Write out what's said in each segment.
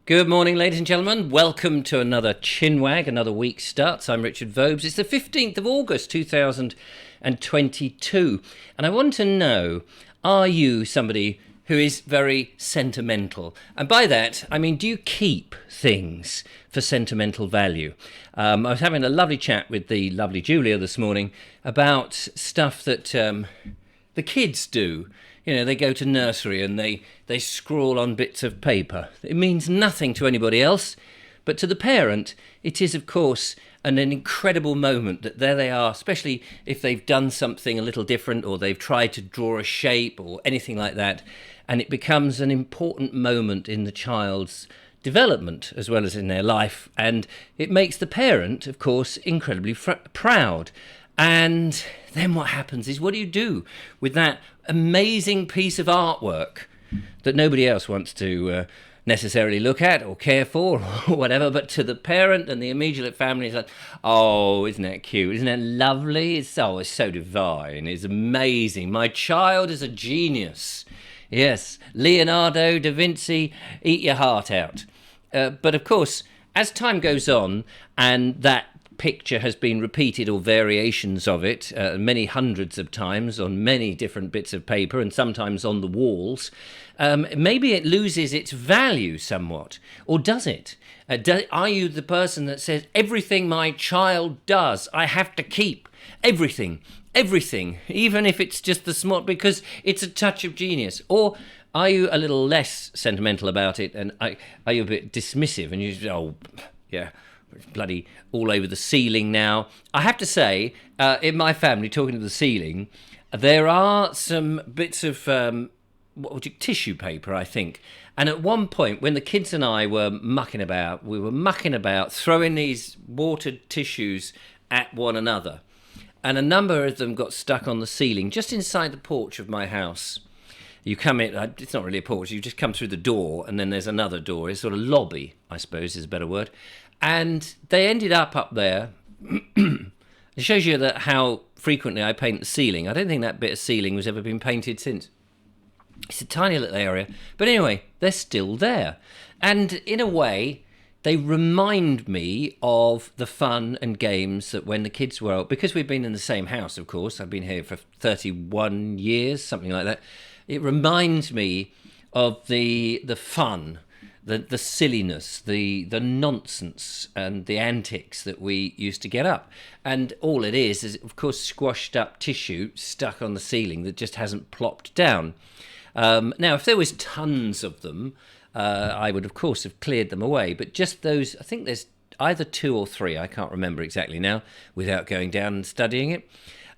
Good morning, ladies and gentlemen. Welcome to another ChinWag, another week starts. I'm Richard Vobes. It's the 15th of August, 2022. And I want to know, are you somebody who is very sentimental? And by that, I mean, do you keep things for sentimental value? I was having a lovely chat with the lovely Julia this morning about stuff that the kids do. You know, they go to nursery and they scrawl on bits of paper. It means nothing to anybody else, but to the parent, it is, of course, an incredible moment that there they are, especially if they've done something a little different or they've tried to draw a shape or anything like that, and it becomes an important moment in the child's development as well as in their life, and it makes the parent, of course, incredibly proud. And then what happens is, what do you do with that amazing piece of artwork that nobody else wants to necessarily look at or care for or whatever, but to the parent and the immediate family, it's like, oh, isn't that cute? Isn't that lovely? It's so divine. It's amazing. My child is a genius. Yes, Leonardo da Vinci, eat your heart out. But of course, as time goes on and that picture has been repeated or variations of it many hundreds of times on many different bits of paper and sometimes on the walls, maybe it loses its value somewhat. Or does it? Are you the person that says, everything my child does, I have to keep? Everything, even if it's just the small, because it's a touch of genius? Or are you a little less sentimental about it, and are you a bit dismissive and you just, oh, yeah, it's bloody all over the ceiling now? I have to say, in my family, talking to the ceiling, there are some bits of tissue paper, I think. And at one point, when the kids and I were mucking about, throwing these watered tissues at one another. And a number of them got stuck on the ceiling, just inside the porch of my house. You come in, it's not really a porch, you just come through the door, and then there's another door. It's sort of lobby, I suppose is a better word. And they ended up there. It shows you that how frequently I paint the ceiling. I don't think that bit of ceiling has ever been painted since. It's a tiny little area. But anyway, they're still there. And in a way, they remind me of the fun and games that when the kids were out, because we've been in the same house, of course. I've been here for 31 years, something like that. It reminds me of the fun, the silliness, the nonsense and the antics that we used to get up. And all it is, of course, squashed up tissue stuck on the ceiling that just hasn't plopped down. Now, if there was tons of them, I would, of course, have cleared them away. But just those, I think there's either 2 or 3, I can't remember exactly now, without going down and studying it.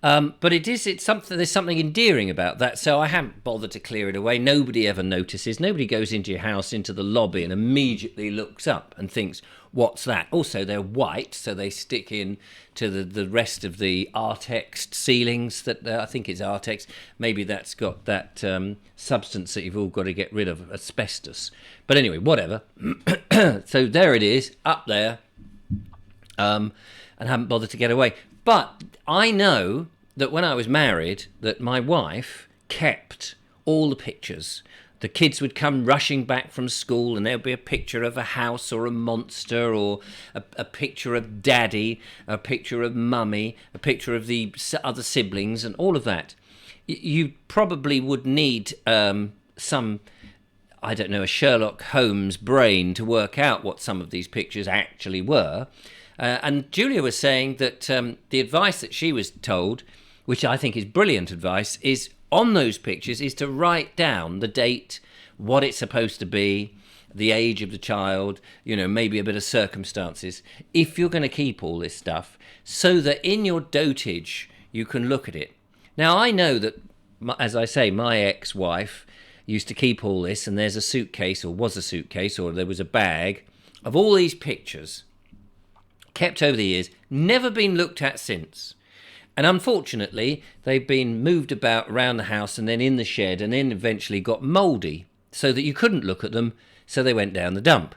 But it's something. There's something endearing about that, so I haven't bothered to clear it away. Nobody ever notices. Nobody goes into your house, into the lobby, and immediately looks up and thinks, "What's that?" Also, they're white, so they stick in to the rest of the Artex ceilings. That I think it's Artex. Maybe that's got that substance that you've all got to get rid of, asbestos. But anyway, whatever. So there it is, up there, and haven't bothered to get away. But I know that when I was married, that my wife kept all the pictures. The kids would come rushing back from school and there would be a picture of a house or a monster or a picture of daddy, a picture of mummy, a picture of the other siblings and all of that. You probably would need some, I don't know, a Sherlock Holmes brain to work out what some of these pictures actually were. And Julia was saying that the advice that she was told, which I think is brilliant advice, is on those pictures is to write down the date, what it's supposed to be, the age of the child, you know, maybe a bit of circumstances, if you're going to keep all this stuff, so that in your dotage you can look at it. Now, I know that, as I say, my ex-wife used to keep all this, and there's a suitcase, or was a suitcase, or there was a bag of all these pictures kept over the years, never been looked at since. And unfortunately, they've been moved about around the house and then in the shed and then eventually got mouldy so that you couldn't look at them, so they went down the dump.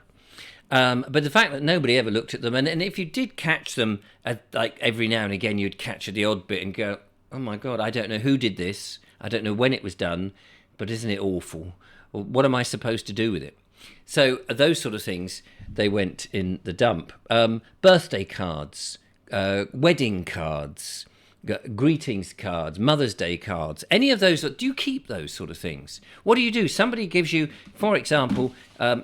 But the fact that nobody ever looked at them, and if you did catch them, like every now and again you'd catch the odd bit and go, oh my God, I don't know who did this, I don't know when it was done, but isn't it awful? Or what am I supposed to do with it? So those sort of things, they went in the dump. Birthday cards, wedding cards, greetings cards, Mother's Day cards, any of those. Do you keep those sort of things? What do you do? Somebody gives you, for example,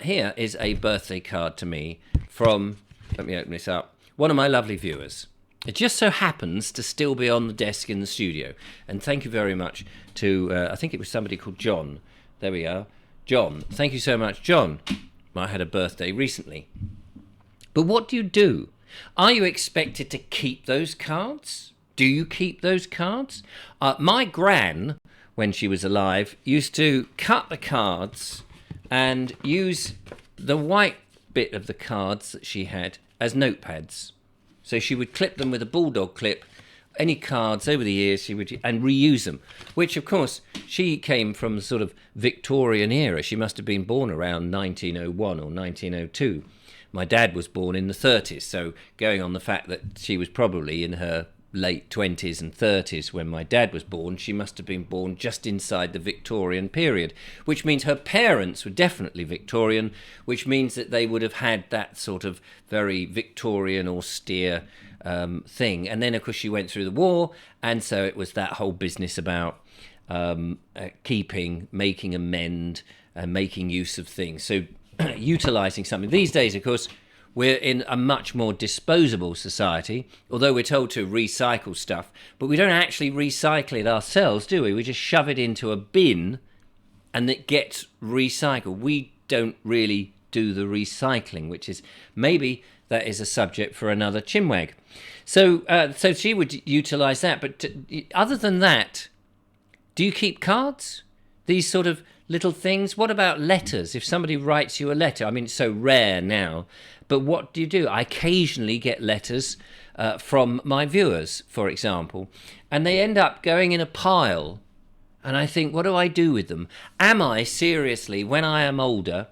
here is a birthday card to me from, let me open this up, one of my lovely viewers. It just so happens to still be on the desk in the studio. And thank you very much to, I think it was somebody called John. There we are. John, thank you so much. John, I had a birthday recently. But what do you do? Are you expected to keep those cards? Do you keep those cards? My gran, when she was alive, used to cut the cards and use the white bit of the cards that she had as notepads. So she would clip them with a bulldog clip, any cards over the years, she would, and reuse them, which, of course, she came from the sort of Victorian era. She must have been born around 1901 or 1902. My dad was born in the 30s, so going on the fact that she was probably in her late 20s and 30s when my dad was born, she must have been born just inside the Victorian period, which means her parents were definitely Victorian, which means that they would have had that sort of very Victorian austere thing. And then, of course, she went through the war, and so it was that whole business about keeping, making amend, and making use of things. So utilising something. These days, of course, we're in a much more disposable society, although we're told to recycle stuff, but we don't actually recycle it ourselves, do we? We just shove it into a bin and it gets recycled. We don't really do the recycling, which is maybe that is a subject for another ChinWag. So she would utilise that. But other than that, do you keep cards? These sort of little things? What about letters? If somebody writes you a letter, I mean, it's so rare now, but what do you do? I occasionally get letters from my viewers, for example, and they end up going in a pile, and I think, what do I do with them? Am I seriously, when I am older,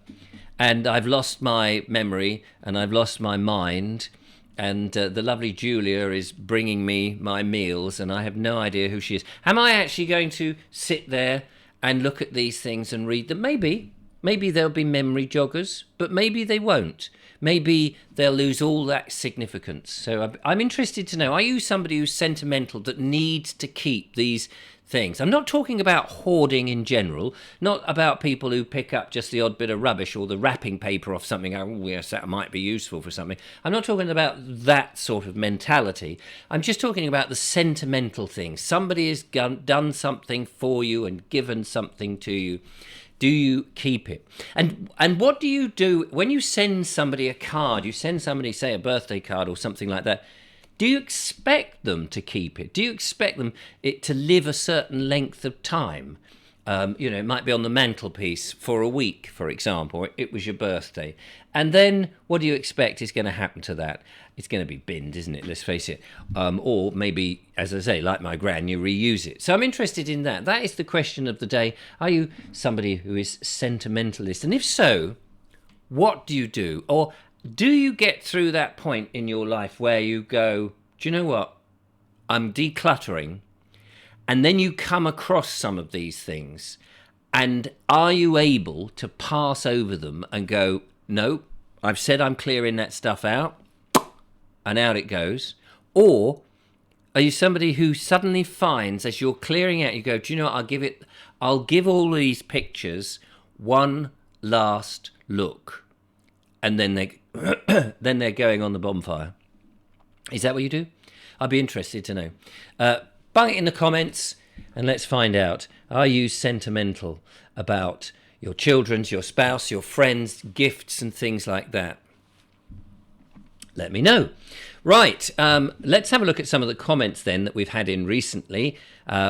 and I've lost my memory, and I've lost my mind, and the lovely Julia is bringing me my meals, and I have no idea who she is, am I actually going to sit there and look at these things and read them? Maybe they'll be memory joggers, but maybe they won't. Maybe they'll lose all that significance. So I'm interested to know, are you somebody who's sentimental that needs to keep these things? I'm not talking about hoarding in general, not about people who pick up just the odd bit of rubbish or the wrapping paper off something. Oh, yes, that might be useful for something. I'm not talking about that sort of mentality. I'm just talking about the sentimental things. Somebody has done something for you and given something to you. Do you keep it? And what do you do when you send somebody a card? You send somebody, say, a birthday card or something like that. Do you expect them to keep it? Do you expect it to live a certain length of time? It might be on the mantelpiece for a week, for example. It was your birthday. And then what do you expect is going to happen to that? It's going to be binned, isn't it? Let's face it. Or maybe, as I say, like my gran, you reuse it. So I'm interested in that. That is the question of the day. Are you somebody who is sentimentalist? And if so, what do you do? Or do you get through that point in your life where you go, do you know what? I'm decluttering. And then you come across some of these things. And are you able to pass over them and go, no, I've said I'm clearing that stuff out, and out it goes? Or are you somebody who suddenly finds, as you're clearing out, you go, do you know what? I'll give all these pictures one last look. And then they're going on the bonfire. Is that what you do? I'd be interested to know. Bung it in the comments and let's find out. Are you sentimental about your children's, your spouse, your friends, gifts and things like that? Let me know. Right, let's have a look at some of the comments then that we've had in recently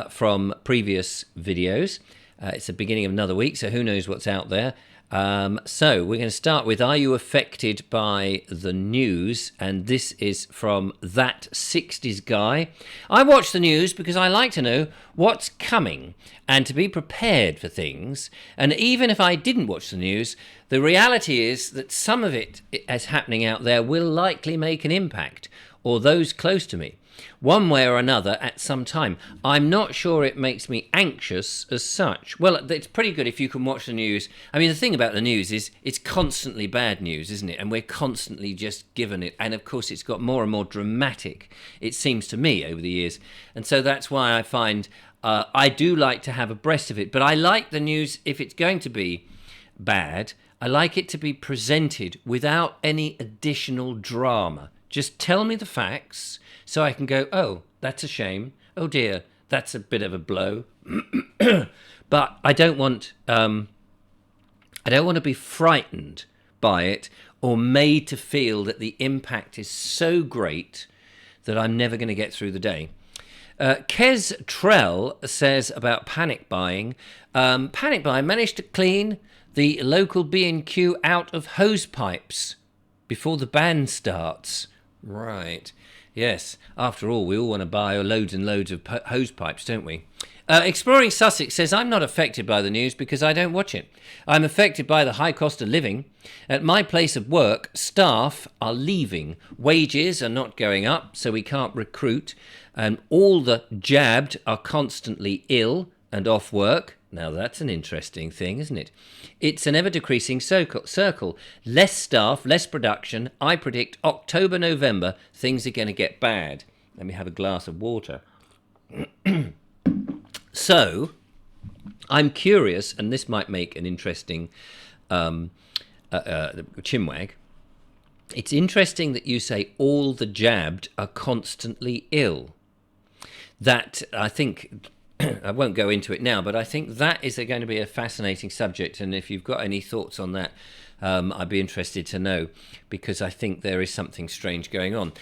from previous videos. It's the beginning of another week, so who knows what's out there. So we're going to start with, are you affected by the news? And this is from That 60s Guy. I watch the news because I like to know what's coming and to be prepared for things. And even if I didn't watch the news, the reality is that some of it as happening out there will likely make an impact, or those close to me. one way or another at some time. I'm not sure it makes me anxious as such. Well, it's pretty good if you can watch the news. I mean, the thing about the news is it's constantly bad news, isn't it? And we're constantly just given it. And of course, it's got more and more dramatic, it seems to me, over the years. And so that's why I find I do like to have abreast of it. But I like the news, if it's going to be bad, I like it to be presented without any additional drama. Just tell me the facts so I can go, oh, that's a shame. Oh dear, that's a bit of a blow. But I don't want to be frightened by it or made to feel that the impact is so great that I'm never going to get through the day. Kez Trell says about panic buying. Panic buying managed to clean the local B&Q out of hose pipes before the band starts. Right. Yes. After all, we all want to buy loads and loads of hose pipes, don't we? Exploring Sussex says, I'm not affected by the news because I don't watch it. I'm affected by the high cost of living. At my place of work, staff are leaving. Wages are not going up, so we can't recruit. And all the jabbed are constantly ill and off work. Now, that's an interesting thing, isn't it? It's an ever-decreasing circle. Less staff, less production. I predict October, November, things are going to get bad. Let me have a glass of water. So, I'm curious, and this might make an interesting ChinWag. It's interesting that you say all the jabbed are constantly ill. That, I think... I won't go into it now, but I think that is going to be a fascinating subject. And if you've got any thoughts on that, I'd be interested to know, because I think there is something strange going on.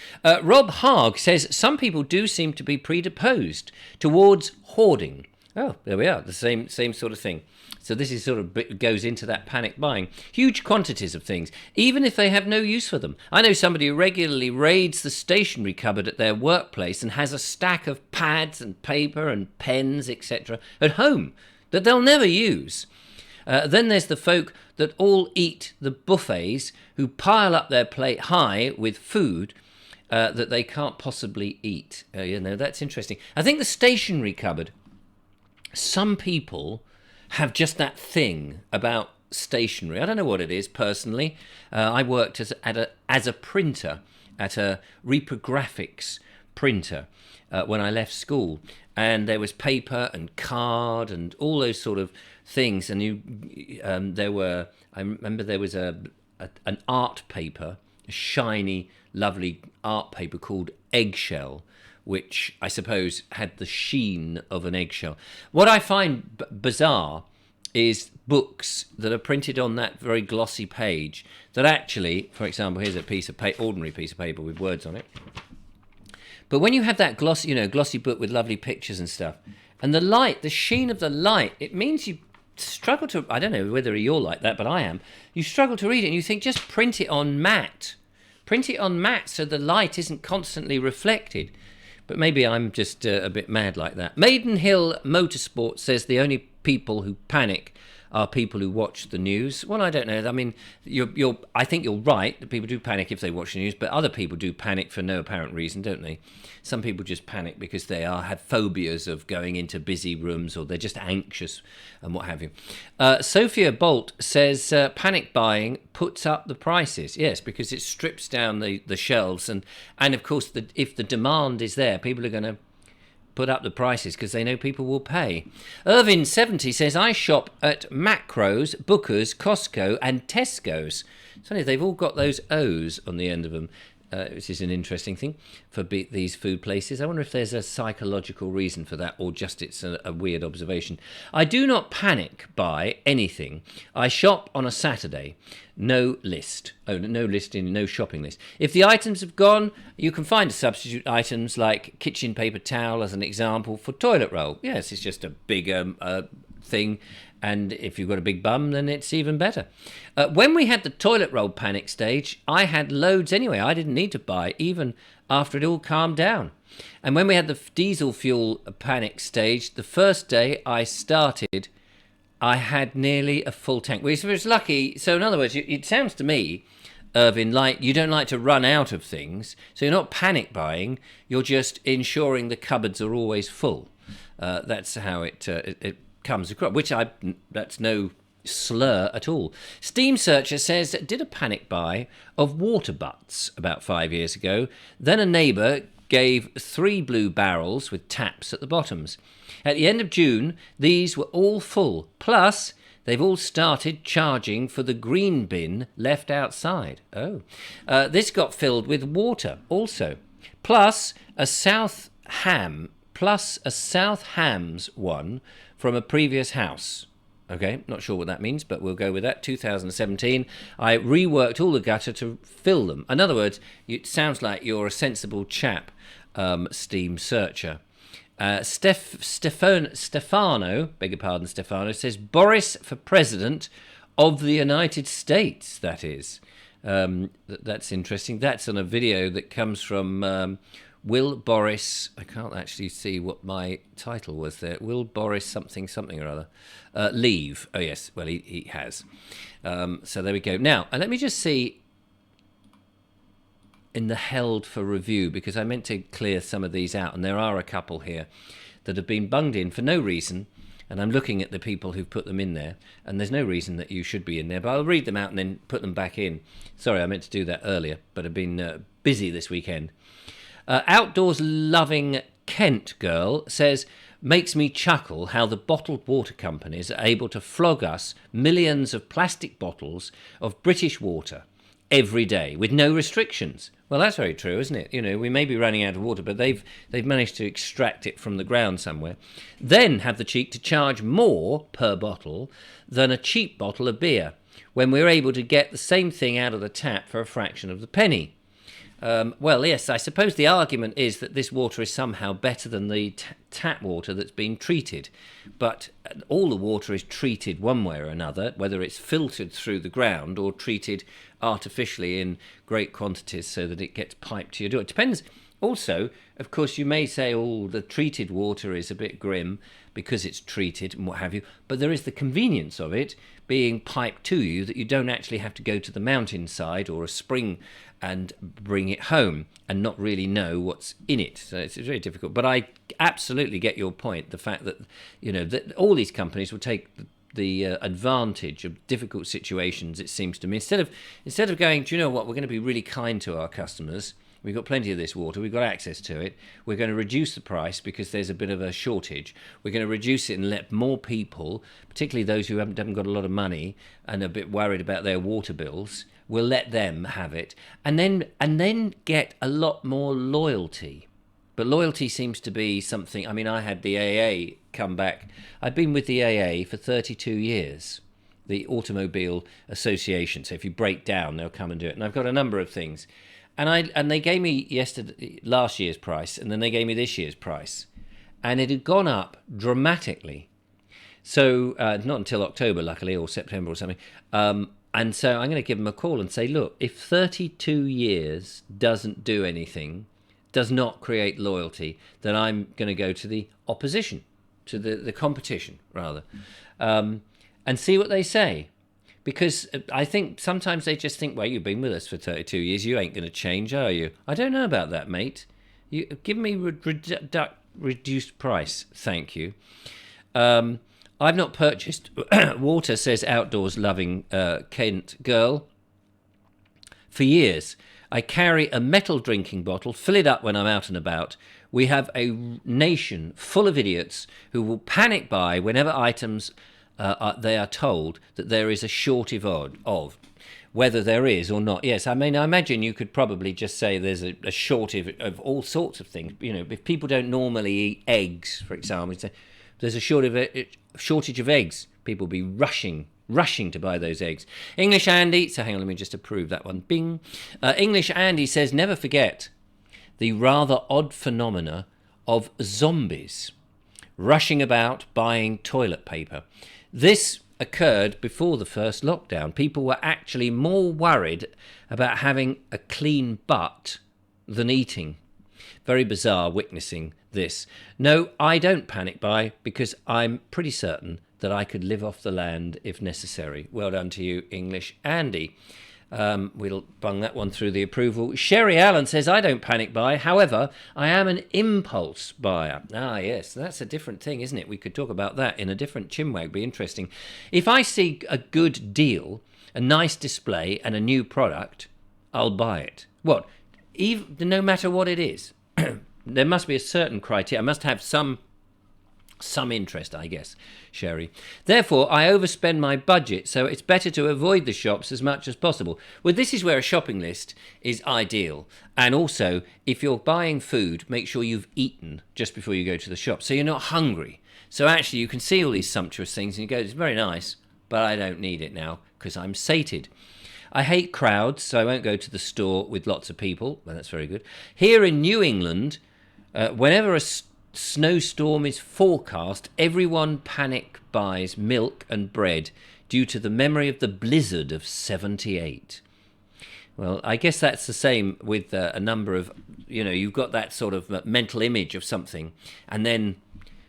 Rob Haag says, some people do seem to be predisposed towards hoarding. Oh, there we are, the same sort of thing. So this is sort of goes into that panic buying. Huge quantities of things, even if they have no use for them. I know somebody who regularly raids the stationery cupboard at their workplace and has a stack of pads and paper and pens, etc. at home that they'll never use. Then there's the folk that all eat the buffets, who pile up their plate high with food that they can't possibly eat. That's interesting. I think the stationery cupboard, some people have just that thing about stationery. I don't know what it is personally. I worked as a printer at a reprographics printer when I left school, and there was paper and card and all those sort of things. And I remember there was an art paper, a shiny, lovely art paper called Eggshell, which I suppose had the sheen of an eggshell. What I find bizarre is books that are printed on that very glossy page that actually, for example, here's a piece of ordinary piece of paper with words on it. But when you have that glossy book with lovely pictures and stuff, and the light, the sheen of the light, it means you struggle to, I don't know whether you're like that, but I am. You struggle to read it and you think, just print it on matte. Print it on matte so the light isn't constantly reflected. But maybe I'm just a bit mad like that. Maidenhill Motorsport says the only people who panic are people who watch the news. Well, I don't know. I mean, I think you're right that people do panic if they watch the news, but other people do panic for no apparent reason, don't they? Some people just panic because they have phobias of going into busy rooms, or they're just anxious and what have you. Sophia Bolt says panic buying puts up the prices. Yes, because it strips down the shelves, and of course, if the demand is there, people are going to put up the prices because they know people will pay. Irvin70 says, I shop at Macros, Booker's, Costco and Tesco's. It's funny, they've all got those O's on the end of them, which is an interesting thing for these food places. I wonder if there's a psychological reason for that, or just it's a weird observation. I do not panic buy anything. I shop on a Saturday. No list. Oh, no listing, no shopping list. If the items have gone, you can find substitute items like kitchen paper towel as an example for toilet roll. Yes, it's just a big thing. And if you've got a big bum, then it's even better. When we had the toilet roll panic stage, I had loads anyway. I didn't need to buy, even after it all calmed down. And when we had the diesel fuel panic stage, the first day I started, I had nearly a full tank, which was lucky. So in other words, it sounds to me Irvin, like you don't like to run out of things, so you're not panic buying. You're just ensuring the cupboards are always full. That's how it comes across. That's no slur at all. Steam Searcher says, did a panic buy of water butts about 5 years ago. Then a neighbour gave 3 blue barrels with taps at the bottoms. At the end of June, these were all full. Plus, they've all started charging for the green bin left outside. This got filled with water also. Plus a South Hams one from a previous house. Okay, not sure what that means, but we'll go with that. 2017, I reworked all the gutter to fill them. In other words, it sounds like you're a sensible chap, Steam Searcher. Stefano, beg your pardon, Stefano, says Boris for President of the United States, that is. That's interesting. That's on a video that comes from Will Boris, I can't actually see what my title was there. Will Boris something or other. Leave. Oh, yes. Well, he has. So there we go. Now, let me just see in the held for review, because I meant to clear some of these out, and there are a couple here that have been bunged in for no reason, and I'm looking at the people who've put them in there, and there's no reason that you should be in there, but I'll read them out and then put them back in. Sorry, I meant to do that earlier, but I've been busy this weekend. Outdoors loving Kent girl says, makes me chuckle how the bottled water companies are able to flog us millions of plastic bottles of British water every day with no restrictions. Well, that's very true, isn't it? You know, we may be running out of water, but they've managed to extract it from the ground somewhere. Then have the cheek to charge more per bottle than a cheap bottle of beer when we're able to get the same thing out of the tap for a fraction of the penny. Well, yes, I suppose the argument is that this water is somehow better than the tap water that's been treated. But all the water is treated one way or another, whether it's filtered through the ground or treated artificially in great quantities so that it gets piped to your door. It depends. Also, of course, you may say, oh, the treated water is a bit grim because it's treated and what have you, but there is the convenience of it being piped to you that you don't actually have to go to the mountainside or a spring and bring it home and not really know what's in it. So it's very difficult. But I absolutely get your point, the fact that, you know, that all these companies will take the advantage of difficult situations, it seems to me. Instead of going, do you know what, we're going to be really kind to our customers. We've got plenty of this water. We've got access to it. We're going to reduce the price because there's a bit of a shortage. We're going to reduce it and let more people, particularly those who haven't got a lot of money and are a bit worried about their water bills, we'll let them have it, and then get a lot more loyalty. But loyalty seems to be something. I mean, I had the AA come back. I've been with the AA for 32 years, the Automobile Association. So if you break down, they'll come and do it. And I've got a number of things. And they gave me last year's price, and then they gave me this year's price, and it had gone up dramatically. So not until October, luckily, or September or something. And so I'm going to give them a call and say, look, if 32 years doesn't do anything, does not create loyalty, then I'm going to go to the opposition, to the competition rather, and see what they say. Because I think sometimes they just think, well, you've been with us for 32 years, you ain't going to change, are you? I don't know about that, mate. You give me reduced price, thank you. I've not purchased water, says outdoors loving Kent girl, for years. I carry a metal drinking bottle, fill it up when I'm out and about. We have a nation full of idiots who will panic buy whenever items they are told that there is a shortage of, whether there is or not. Yes, I mean, I imagine you could probably just say there's a shortage of all sorts of things. You know, if people don't normally eat eggs, for example, there's a shortage of eggs. People will be rushing to buy those eggs. English Andy, so hang on, let me just approve that one. Bing. English Andy says, never forget the rather odd phenomena of zombies rushing about buying toilet paper. This occurred before the first lockdown. People were actually more worried about having a clean butt than eating. Very bizarre witnessing this. No, I don't panic buy because I'm pretty certain that I could live off the land if necessary. Well done to you, English Andy. We'll bung that one through the approval. Sherry Allen says, I don't panic buy. However, I am an impulse buyer. Ah, yes, that's a different thing, isn't it? We could talk about that in a different ChinWag. Be interesting. If I see a good deal, a nice display, and a new product, I'll buy it. What? Even, no matter what it is. There must be a certain criteria. I must have some interest, I guess, Sherry. Therefore, I overspend my budget, so it's better to avoid the shops as much as possible. Well, this is where a shopping list is ideal. And also, if you're buying food, make sure you've eaten just before you go to the shop, so you're not hungry. So actually, you can see all these sumptuous things and you go, it's very nice, but I don't need it now because I'm sated. I hate crowds, so I won't go to the store with lots of people. Well, that's very good. Here in New England, whenever a snowstorm is forecast, everyone panic buys milk and bread due to the memory of the blizzard of 78. Well, I guess that's the same with a number of, you've got that sort of mental image of something. And then,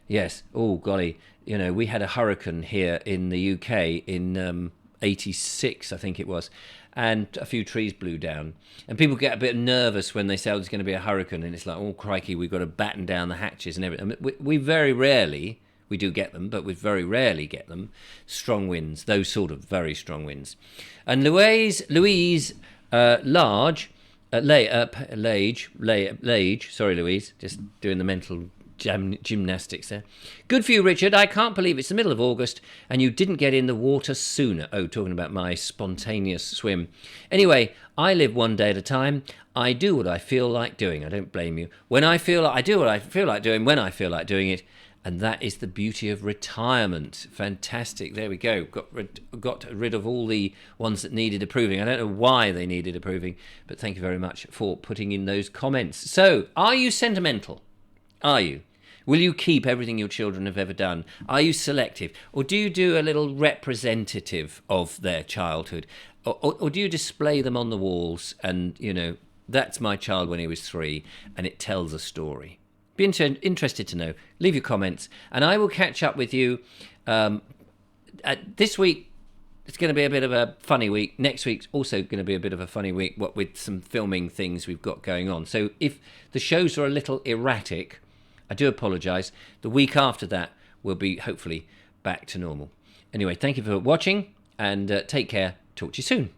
yes, oh, golly, we had a hurricane here in the UK in 86, I think it was. And a few trees blew down. And people get a bit nervous when they say, there's going to be a hurricane. And it's like, oh, crikey, we've got to batten down the hatches and everything. I mean, we very rarely, we do get them, but we very rarely get them. Strong winds, those sort of very strong winds. And Louise Lage, sorry, Louise, just doing the mental gymnastics there. Good for you, Richard. I can't believe it's the middle of August and you didn't get in the water sooner. Oh, talking about my spontaneous swim. Anyway, I live one day at a time. I do what I feel like doing. I don't blame you. I do what I feel like doing when I feel like doing it. And that is the beauty of retirement. Fantastic. There we go. Got rid of all the ones that needed approving. I don't know why they needed approving, but thank you very much for putting in those comments. So, are you sentimental? Are you? Will you keep everything your children have ever done? Are you selective? Or do you do a little representative of their childhood? Or do you display them on the walls and, that's my child when he was 3 and it tells a story? Be interested to know. Leave your comments and I will catch up with you. This week, it's going to be a bit of a funny week. Next week's also going to be a bit of a funny week, what with some filming things we've got going on. So if the shows are a little erratic, I do apologise. The week after that, we'll be hopefully back to normal. Anyway, thank you for watching and take care. Talk to you soon.